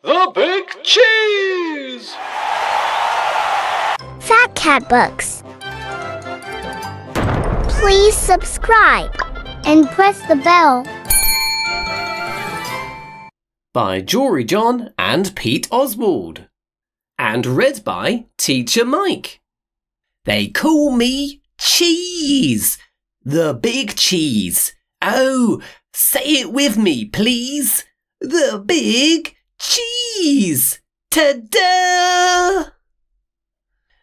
The Big Cheese! Fat Cat Books. Please subscribe and press the bell. By Jory John and Pete Oswald. And read by Teacher Mike. They call me Cheese, the Big Cheese. Oh, say it with me, please. The Big Cheese. Ta-da!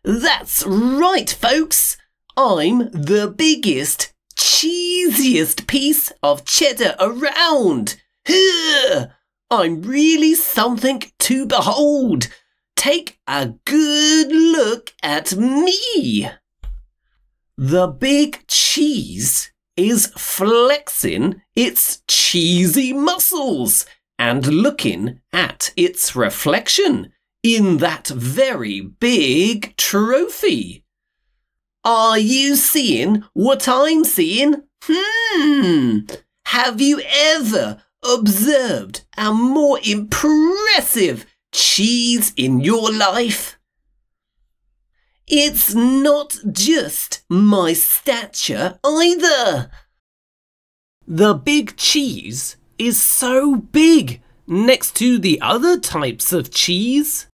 That's right, folks. I'm the biggest, cheesiest piece of cheddar around. I'm really something to behold. Take a good look at me. The Big Cheese is flexing its cheesy muscles and looking at its reflection in that very big trophy. Are you seeing what I'm seeing? Have you ever observed a more impressive cheese in your life? It's not just my stature either. The Big Cheese is so big next to the other types of cheese.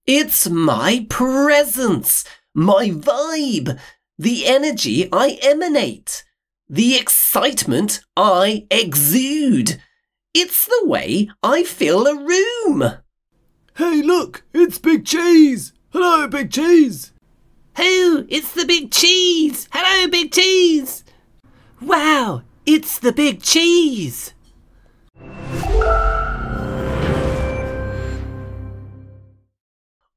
It's my presence, my vibe, the energy I emanate, the excitement I exude. It's the way I fill a room. Hey, look, it's Big Cheese. Hello, Big Cheese. Oh, it's the Big Cheese. Hello, Big Cheese. Wow, it's the Big Cheese.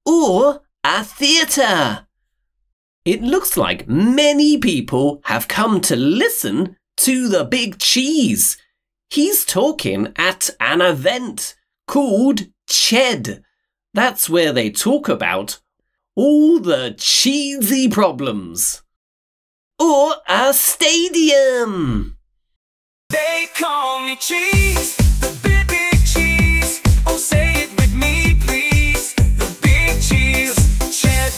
Or a theatre. It looks like many people have come to listen to the Big Cheese. He's talking at an event called Ched. That's where they talk about all the cheesy problems. Or a stadium. They call me Cheese, the big cheese. Oh, say it with me, please. The Big Cheese, Ched,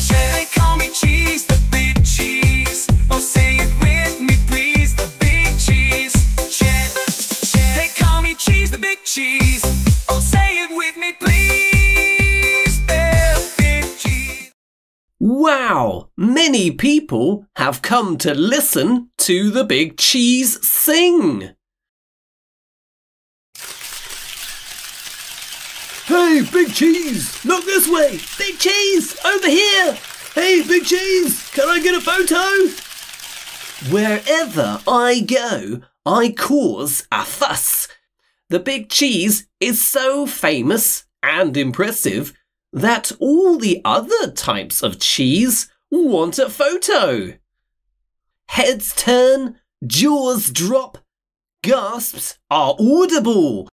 Ched. They call me Cheese, the big cheese. Oh, say it with me, please. The Big Cheese, Ched, Ched. They call me Cheese, the big cheese. Oh, say it with me, please. The Big Cheese. Wow, many people have come to listen to the Big Cheese sing. Hey, Big Cheese, look this way. Big Cheese, over here. Hey, Big Cheese, can I get a photo? Wherever I go, I cause a fuss. The Big Cheese is so famous and impressive that all the other types of cheese want a photo. Heads turn, jaws drop, gasps are audible.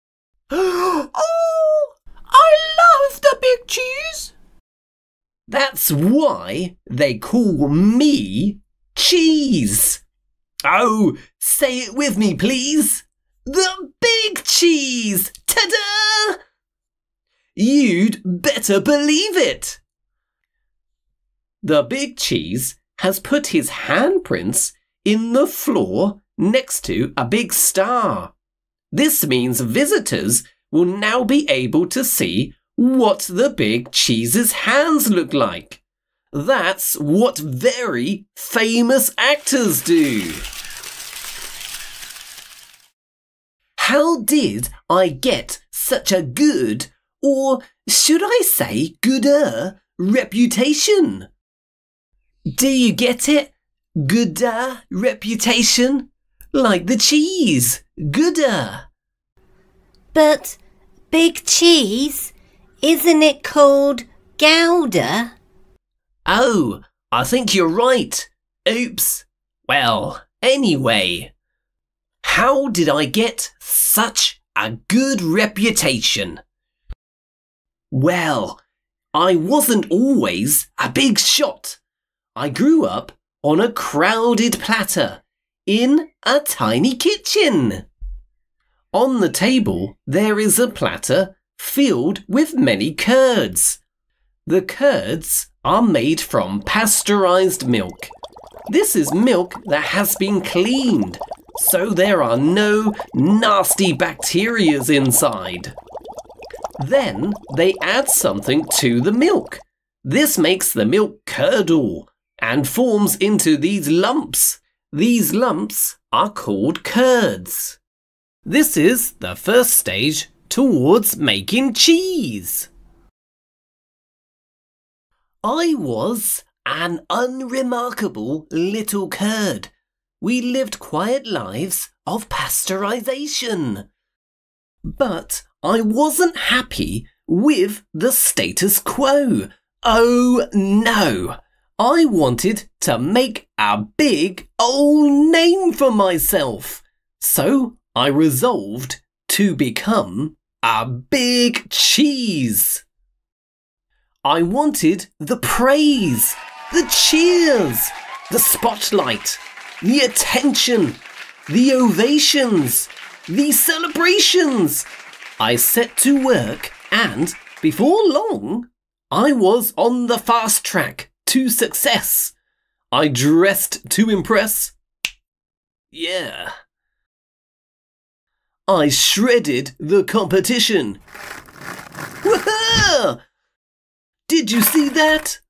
Oh, I love the Big Cheese. That's why they call me Cheese. Oh, say it with me, please. The Big Cheese! Ta-da! You'd better believe it. The Big Cheese has put his handprints in the floor next to a big star. This means visitors will now be able to see what the Big Cheese's hands look like. That's what very famous actors do. How did I get such a good, or should I say gooder, reputation? Do you get it? Gooder reputation? Like the cheese, gooder. But, Big Cheese, isn't it called Gouda? Oh, I think you're right. Oops. Well, anyway. How did I get such a good reputation? Well, I wasn't always a big shot. I grew up on a crowded platter in a tiny kitchen. On the table there is a platter filled with many curds. The curds are made from pasteurized milk. This is milk that has been cleaned, so there are no nasty bacteria inside. Then they add something to the milk. This makes the milk curdle and forms into these lumps. These lumps are called curds. This is the first stage towards making cheese. I was an unremarkable little curd. We lived quiet lives of pasteurization. But I wasn't happy with the status quo. Oh no! I wanted to make a big old name for myself. So I resolved to become a big cheese. I wanted the praise, the cheers, the spotlight, the attention, the ovations, the celebrations. I set to work and, before long, I was on the fast track to success. I dressed to impress. Yeah. I shredded the competition. Woohoo! Did you see that?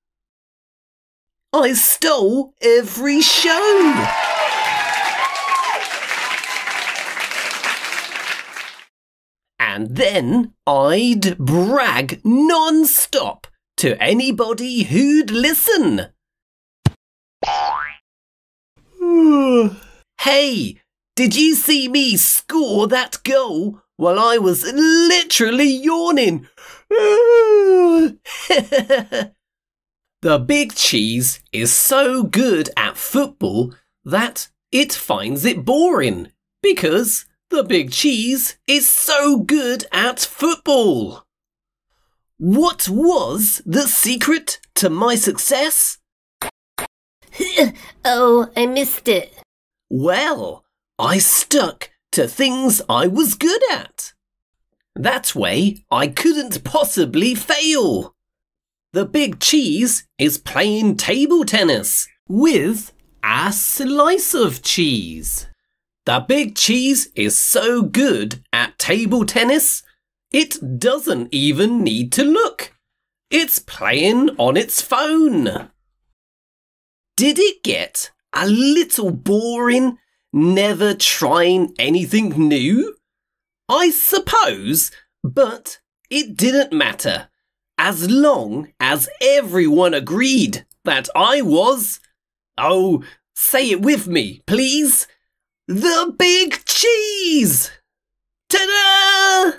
I stole every show. And then I'd brag non-stop to anybody who'd listen. Hey, did you see me score that goal while I was literally yawning? The big cheese is so good at football that it finds it boring because the big cheese is so good at football. What was the secret to my success? Oh, I missed it. Well, I stuck to things I was good at. That way, I couldn't possibly fail. The big cheese is playing table tennis with a slice of cheese. The big cheese is so good at table tennis, it doesn't even need to look. It's playing on its phone. Did it get a little boring, never trying anything new? I suppose, but it didn't matter, as long as everyone agreed that I was, oh, say it with me, please, the big cheese! Ta-da!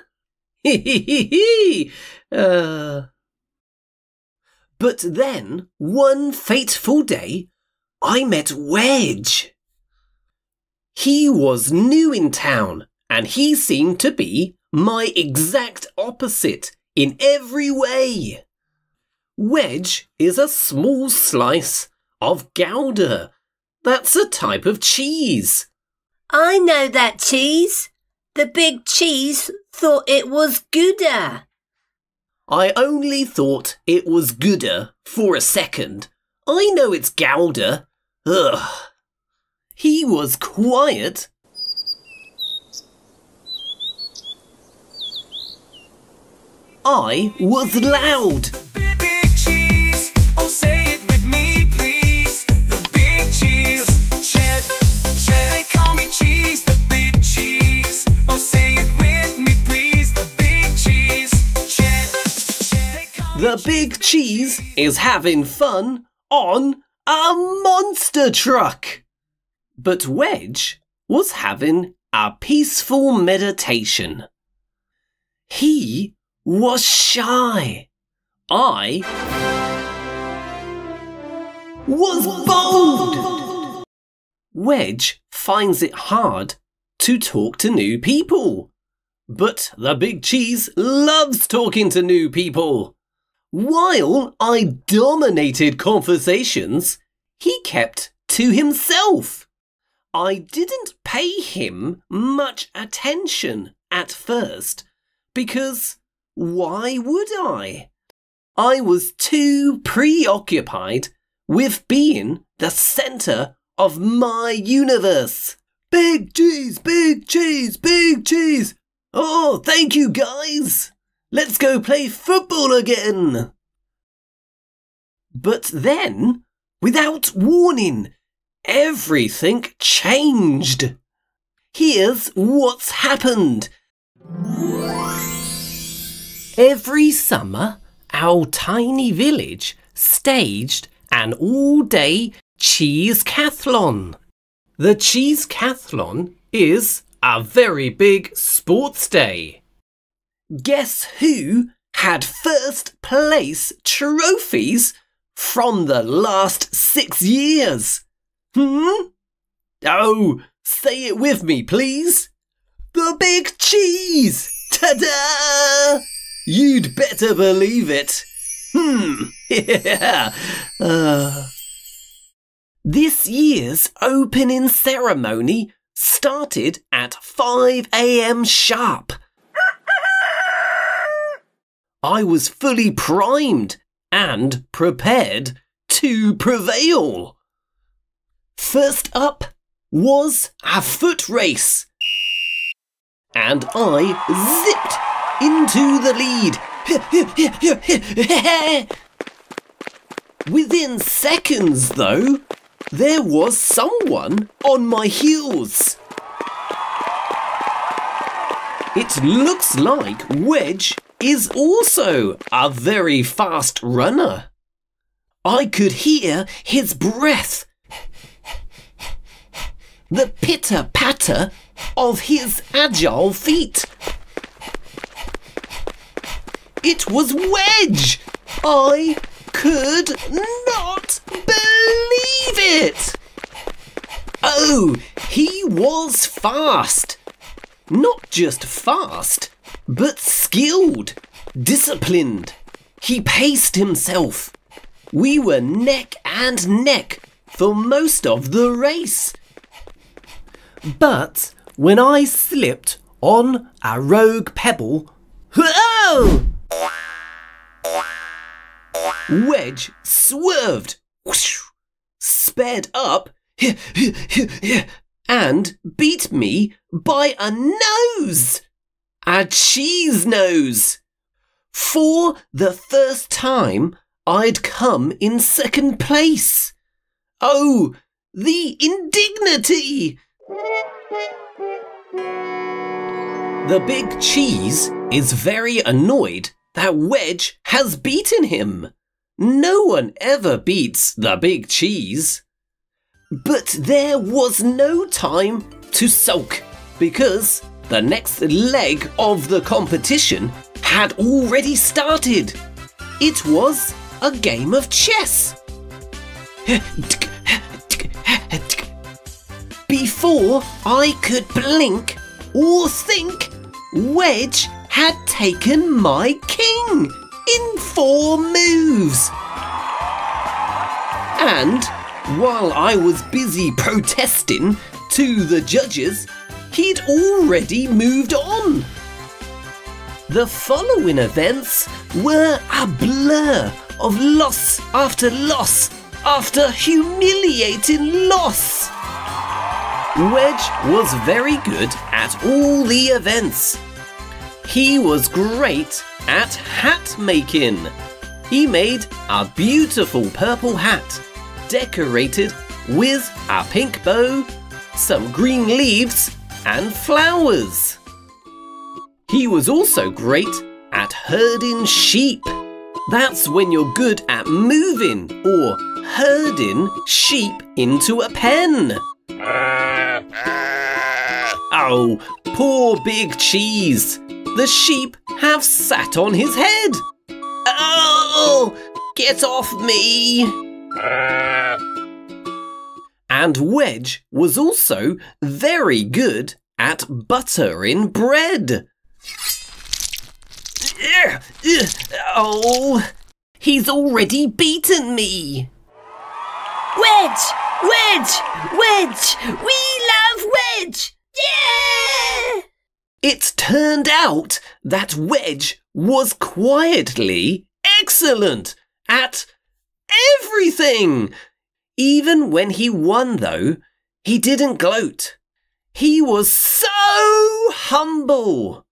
But then, one fateful day, I met Wedge. He was new in town, and he seemed to be my exact opposite in every way. Wedge is a small slice of Gouda. That's a type of cheese. I know that cheese. The big cheese thought it was Gouda. I only thought it was Gouda for a second. I know it's Gouda. Ugh. He was quiet. I was loud. Big cheese, oh say it with me please. The big cheese, shed, they call me cheese. The big cheese, oh say it with me please. The big cheese, shed, they call me The big cheese is having fun on a monster truck. But Wedge was having a peaceful meditation. He was shy. I was bold. Wedge finds it hard to talk to new people. But the big cheese loves talking to new people. While I dominated conversations, he kept to himself. I didn't pay him much attention at first because Why would I? I was too preoccupied with being the centre of my universe. Big cheese, big cheese, big cheese. Oh, thank you, guys. Let's go play football again. But then, without warning, everything changed. Here's what's happened. Every summer, our tiny village staged an all-day cheese-cathlon. The cheese-cathlon is a very big sports day. Guess who had first place trophies from the last 6 years? Oh, say it with me, please. The Big Cheese! Ta-da! You'd better believe it. Yeah. This year's opening ceremony started at 5 a.m. sharp. I was fully primed and prepared to prevail. First up was a foot race, and I zipped into the lead. Within seconds, though, there was someone on my heels. It looks like Wedge is also a very fast runner. I could hear his breath, the pitter-patter of his agile feet. It was Wedge! I could not believe it! Oh, he was fast. Not just fast, but skilled, disciplined. He paced himself. We were neck and neck for most of the race. But when I slipped on a rogue pebble, whoa! Wedge swerved, whoosh, sped up, and beat me by a nose. A cheese nose. For the first time, I'd come in second place. Oh, the indignity! The Big Cheese is very annoyed that Wedge has beaten him. No one ever beats the Big Cheese. But there was no time to sulk, because the next leg of the competition had already started. It was a game of chess. Before I could blink or think, Wedge had taken my king in 4 moves. And while I was busy protesting to the judges, he'd already moved on. The following events were a blur of loss after humiliating loss. Wedge was very good at all the events. He was great at hat making. He made a beautiful purple hat, decorated with a pink bow, some green leaves and flowers. He was also great at herding sheep. That's when you're good at moving or herding sheep into a pen. Oh, poor Big Cheese. The sheep have sat on his head. Oh, get off me. And Wedge was also very good at buttering bread. Oh, he's already beaten me. Wedge! Wedge! Wedge! We love Wedge! Yeah! It turned out that Wedge was quietly excellent at everything. Even when he won, though, he didn't gloat. He was so humble.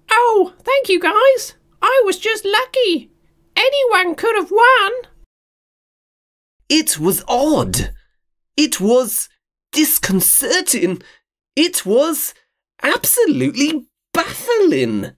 Oh, thank you guys. I was just lucky. Anyone could have won. It was odd. It was disconcerting. It was absolutely baffling.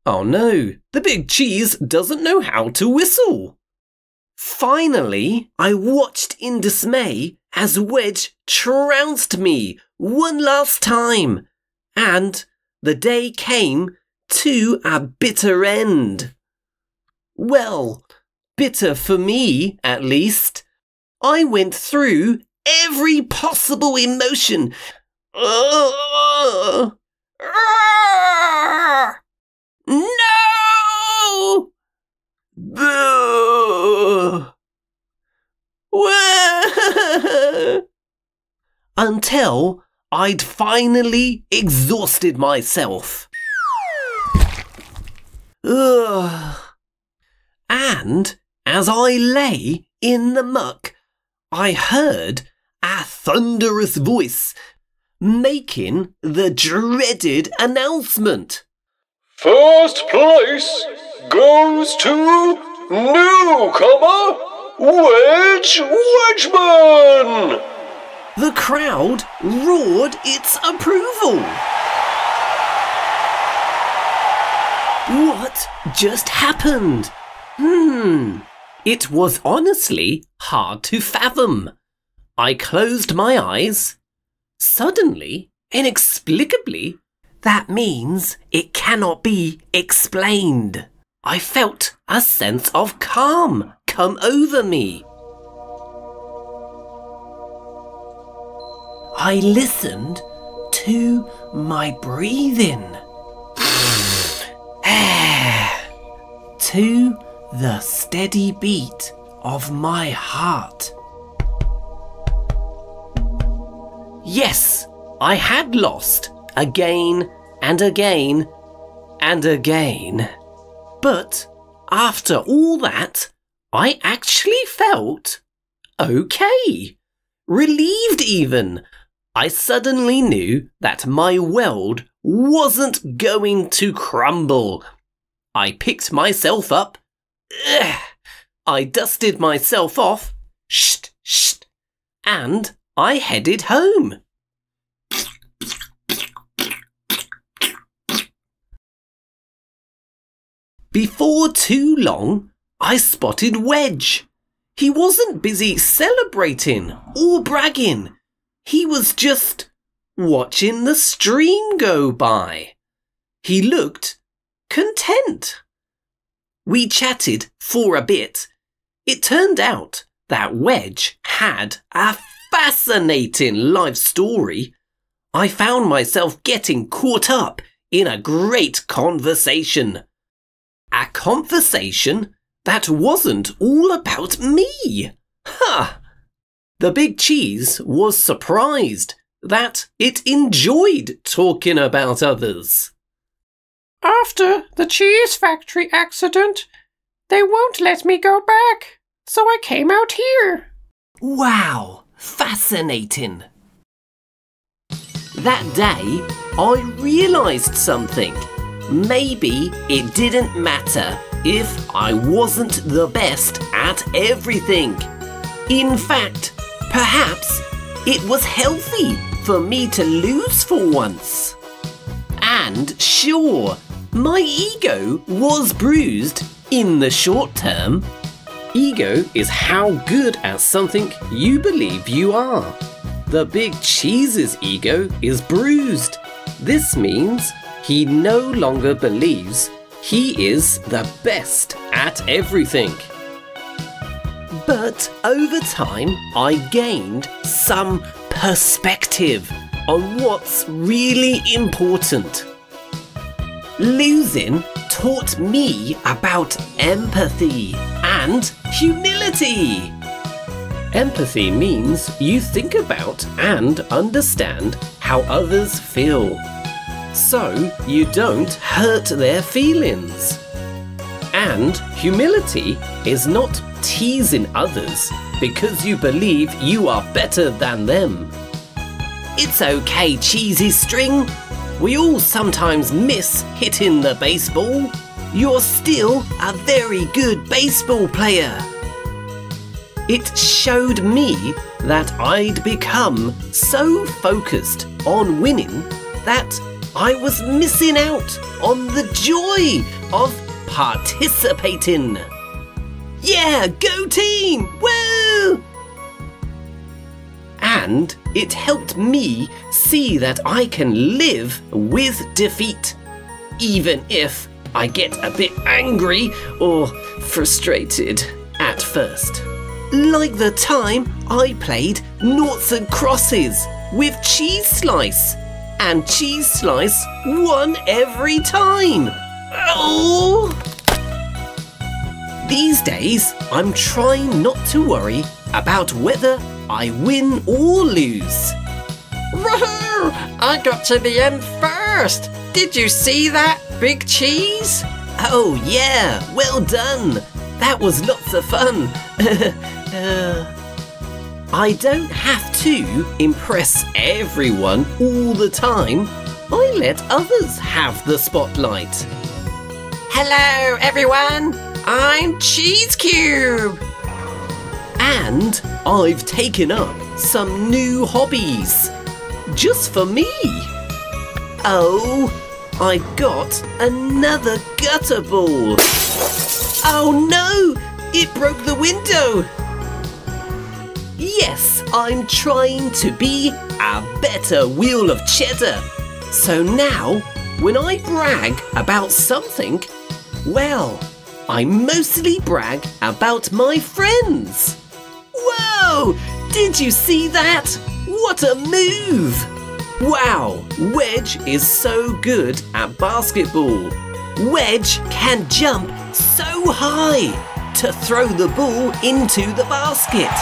Oh no, the big cheese doesn't know how to whistle. Finally, I watched in dismay as Wedge trounced me one last time, and the day came to a bitter end. Well, bitter for me, at least. I went through every possible emotion. No! Boo! Until I'd finally exhausted myself. And as I lay in the muck, I heard a thunderous voice making the dreaded announcement. First place goes to newcomer Wedge Wedgman. The crowd roared its approval. What just happened? It was honestly hard to fathom. I closed my eyes. Suddenly, inexplicably, that means it cannot be explained. I felt a sense of calm come over me. I listened to my breathing. To the steady beat of my heart. Yes, I had lost again and again and again. But after all that, I actually felt okay. Relieved even. I suddenly knew that my world wasn't going to crumble. I picked myself up. I dusted myself off. And I headed home. Before too long, I spotted Wedge. He wasn't busy celebrating or bragging. He was just watching the stream go by. He looked content. We chatted for a bit. It turned out that Wedge had a fascinating life story. I found myself getting caught up in a great conversation. A conversation that wasn't all about me. Ha! The big cheese was surprised that it enjoyed talking about others. After the cheese factory accident, they won't let me go back, so I came out here. Wow, fascinating. That day, I realised something. Maybe it didn't matter if I wasn't the best at everything. In fact, perhaps it was healthy for me to lose for once. And sure, my ego was bruised in the short term. Ego is how good at something you believe you are. The big cheese's ego is bruised. This means he no longer believes he is the best at everything. But over time, I gained some perspective. on what's really important. Losing taught me about empathy and humility. Empathy means you think about and understand how others feel, so you don't hurt their feelings. And humility is not teasing others because you believe you are better than them. It's okay, Cheesy String. We all sometimes miss hitting the baseball. You're still a very good baseball player. It showed me that I'd become so focused on winning that I was missing out on the joy of participating. Yeah, go team! Woo! And it helped me see that I can live with defeat, even if I get a bit angry or frustrated at first. Like the time I played Noughts and Crosses with Cheese Slice, and Cheese Slice won every time. Oh! These days, I'm trying not to worry about whether I win or lose. Woohoo! I got to the end first. Did you see that, Big Cheese? Oh yeah, well done. That was lots of fun. I don't have to impress everyone all the time. I let others have the spotlight. Hello, everyone. I'm Cheese Cube. And I've taken up some new hobbies. Just for me. Oh, I got another gutter ball. Oh no, it broke the window. Yes, I'm trying to be a better wheel of cheddar. So now, when I brag about something, well, I mostly brag about my friends. Whoa! Did you see that? What a move! Wow, Wedge is so good at basketball. Wedge can jump so high to throw the ball into the basket.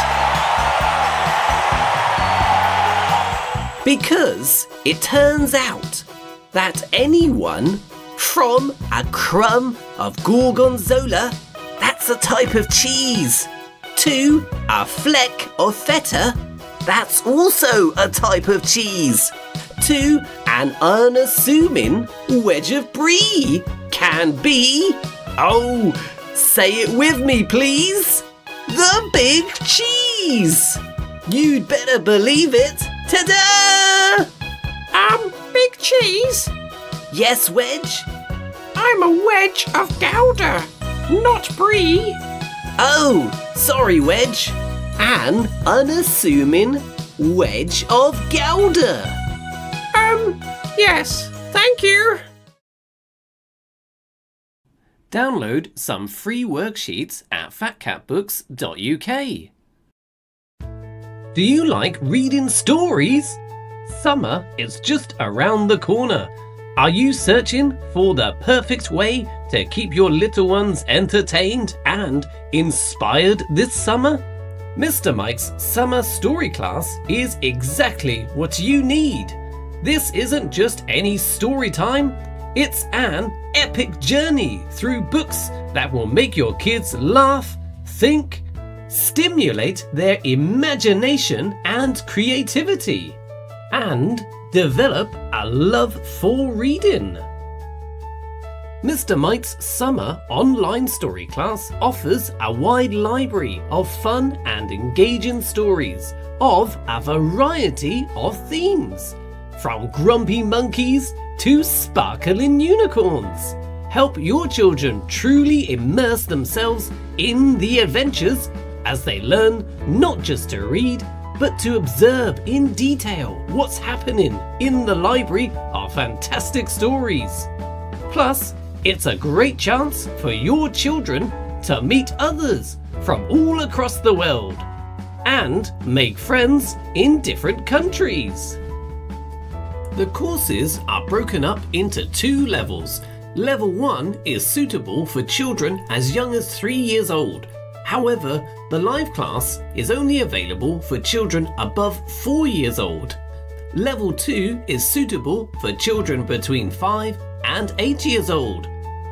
Because it turns out that anyone from a crumb of gorgonzola, that's a type of cheese, to a fleck of feta, that's also a type of cheese, to an unassuming wedge of brie can be, oh, say it with me please, the Big Cheese. You'd better believe it. Ta-da! Big Cheese? Yes, Wedge? I'm a wedge of Gouda, not brie. Oh, sorry, Wedge. An unassuming wedge of Gouda. Yes, thank you. Download some free worksheets at fatcatbooks.uk. Do you like reading stories? Summer is just around the corner. Are you searching for the perfect way to keep your little ones entertained and inspired this summer? Mr. Mike's summer story class is exactly what you need. This isn't just any story time, it's an epic journey through books that will make your kids laugh, think, stimulate their imagination and creativity, and develop a love for reading. Mr. Mike's summer online story class offers a wide library of fun and engaging stories of a variety of themes, from grumpy monkeys to sparkling unicorns. Help your children truly immerse themselves in the adventures as they learn not just to read, but to observe in detail what's happening in the library of fantastic stories. Plus, it's a great chance for your children to meet others from all across the world and make friends in different countries. The courses are broken up into 2 levels. Level 1 is suitable for children as young as 3 years old. However, the live class is only available for children above 4 years old. Level 2 is suitable for children between 5 and 8 years old.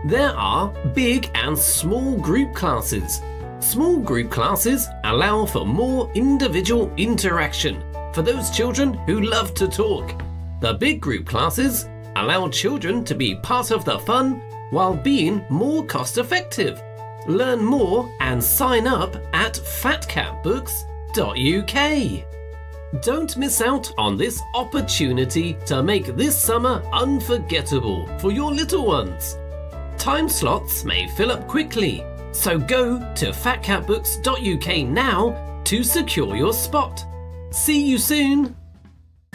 There are big and small group classes. Small group classes allow for more individual interaction for those children who love to talk. The big group classes allow children to be part of the fun while being more cost-effective. Learn more and sign up at fatcatbooks.uk. Don't miss out on this opportunity to make this summer unforgettable for your little ones. Time slots may fill up quickly, so go to fatcatbooks.uk now to secure your spot. See you soon!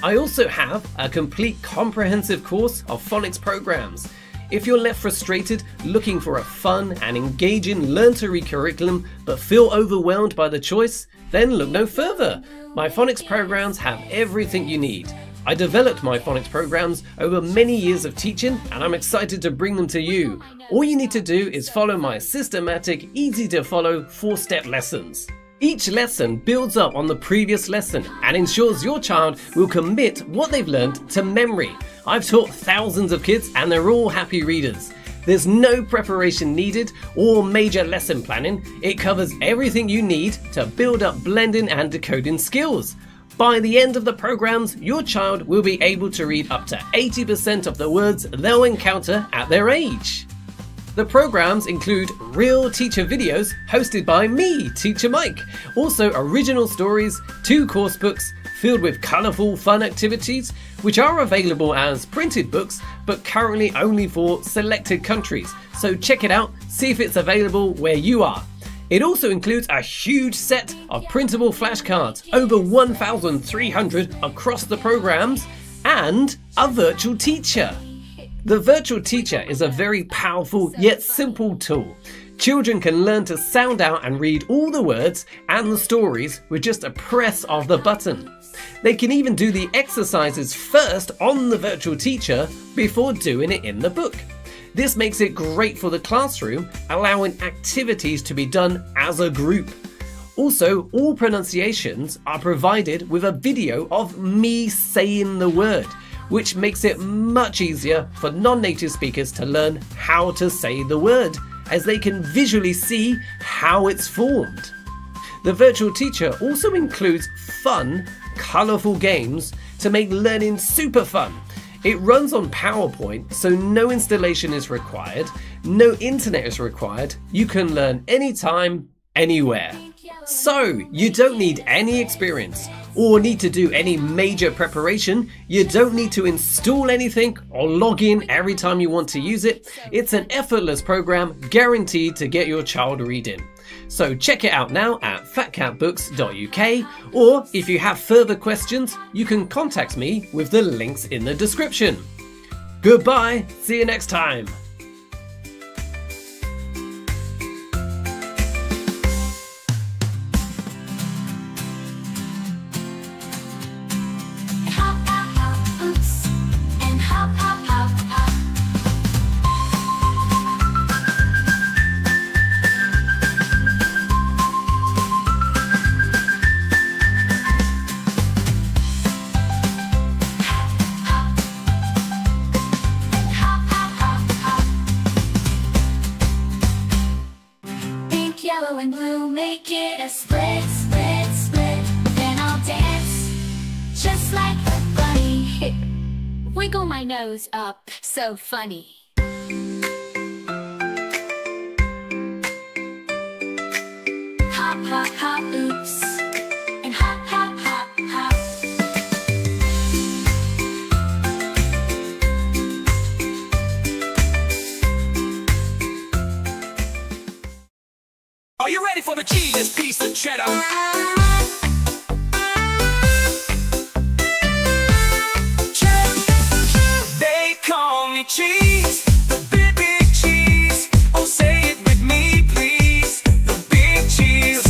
I also have a complete comprehensive course of phonics programs. If you're left frustrated looking for a fun and engaging learn-to-read curriculum but feel overwhelmed by the choice, then look no further. My phonics programs have everything you need. I developed my phonics programs over many years of teaching and I'm excited to bring them to you. All you need to do is follow my systematic, easy to follow 4-step lessons. Each lesson builds up on the previous lesson and ensures your child will commit what they've learned to memory. I've taught thousands of kids and they're all happy readers. There's no preparation needed or major lesson planning. It covers everything you need to build up blending and decoding skills. By the end of the programs, your child will be able to read up to 80% of the words they'll encounter at their age. The programs include real teacher videos hosted by me, Teacher Mike, also original stories, 2 course books filled with colourful fun activities, which are available as printed books but currently only for selected countries, so check it out, see if it's available where you are. It also includes a huge set of printable flashcards, over 1,300 across the programs, and a virtual teacher. The virtual teacher is a very powerful yet simple tool. Children can learn to sound out and read all the words and the stories with just a press of the button. They can even do the exercises first on the virtual teacher before doing it in the book. This makes it great for the classroom, allowing activities to be done as a group. Also, all pronunciations are provided with a video of me saying the word, which makes it much easier for non-native speakers to learn how to say the word, as they can visually see how it's formed. The virtual teacher also includes fun, colourful games to make learning super fun. It runs on PowerPoint, so no installation is required, no internet is required, you can learn anytime, anywhere. So, you don't need any experience or need to do any major preparation, you don't need to install anything or log in every time you want to use it. It's an effortless program guaranteed to get your child reading. So check it out now at fatcatbooks.uk, or if you have further questions, you can contact me with the links in the description. Goodbye, see you next time. Hop, hop, hop, oops, and hop, hop, hop, hop. Hop, hop, hop, hop. Pink, yellow, and blue make it a split, split, split. Then I'll dance just like a bunny. Wiggle my nose up, so funny. Hop, hop, hop, oops, and hop, hop, hop, hop. Are you ready for the cheesiest piece of cheddar? They call me cheese, the big, big cheese. Oh, say it with me, please. The big cheese,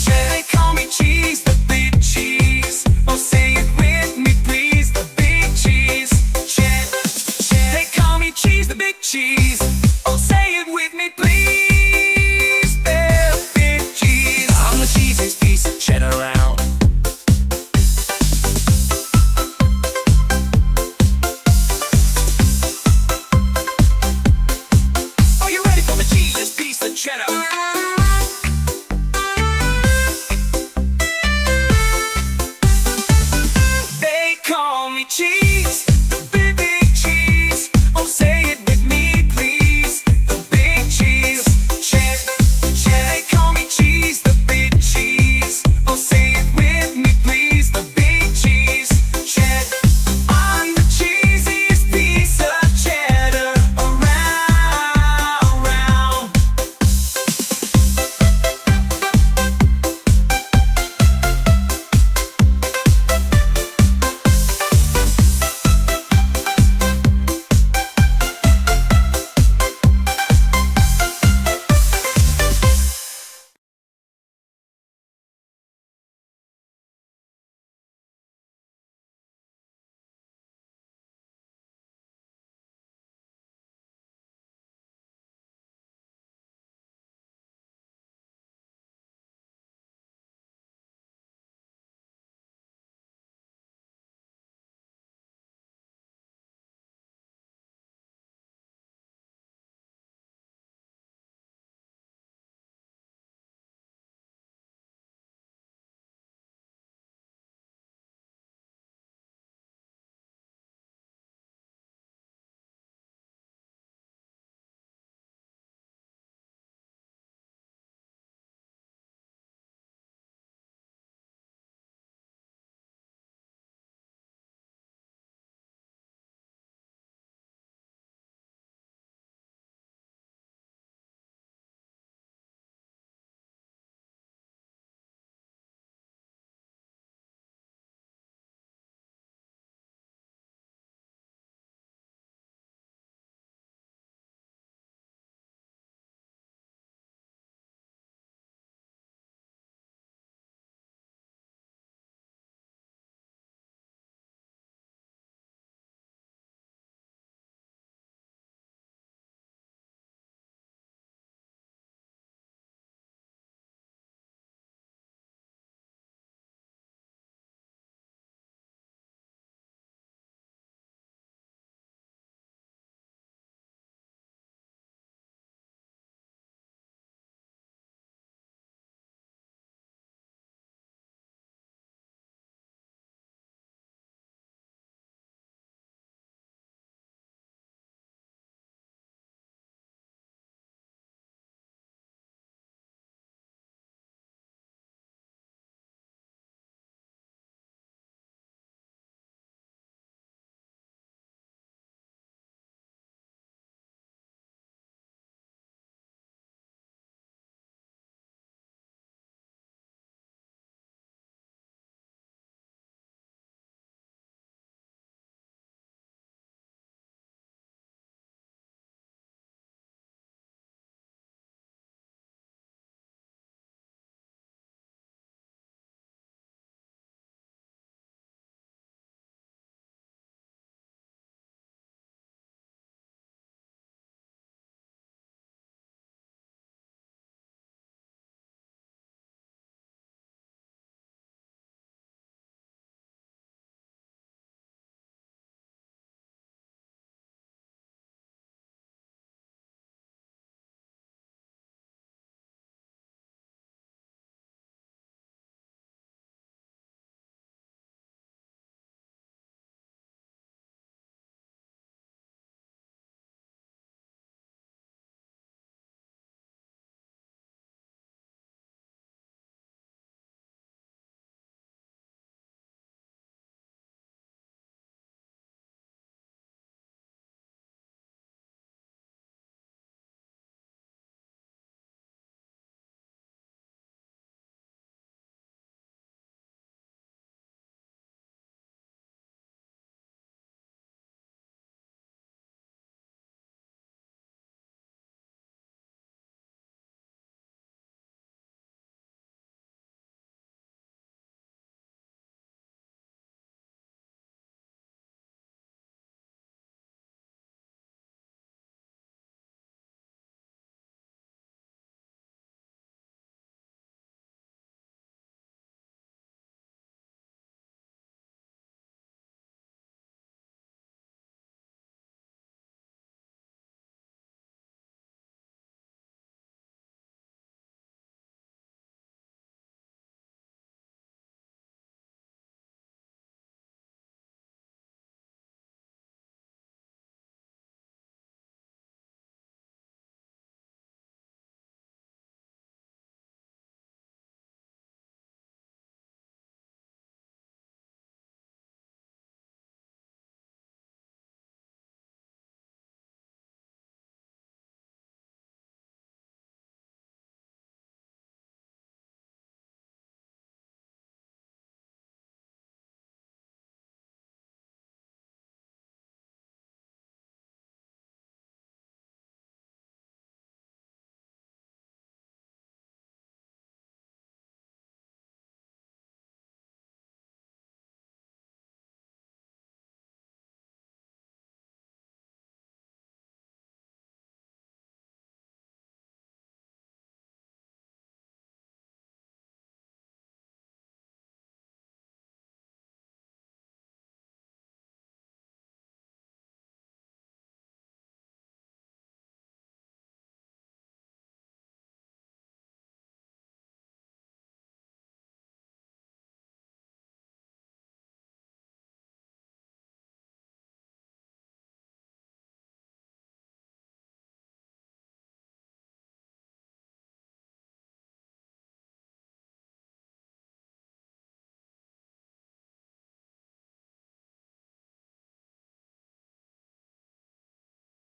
They call me cheese, the big cheese. Oh, say it with me, please. The big cheddar.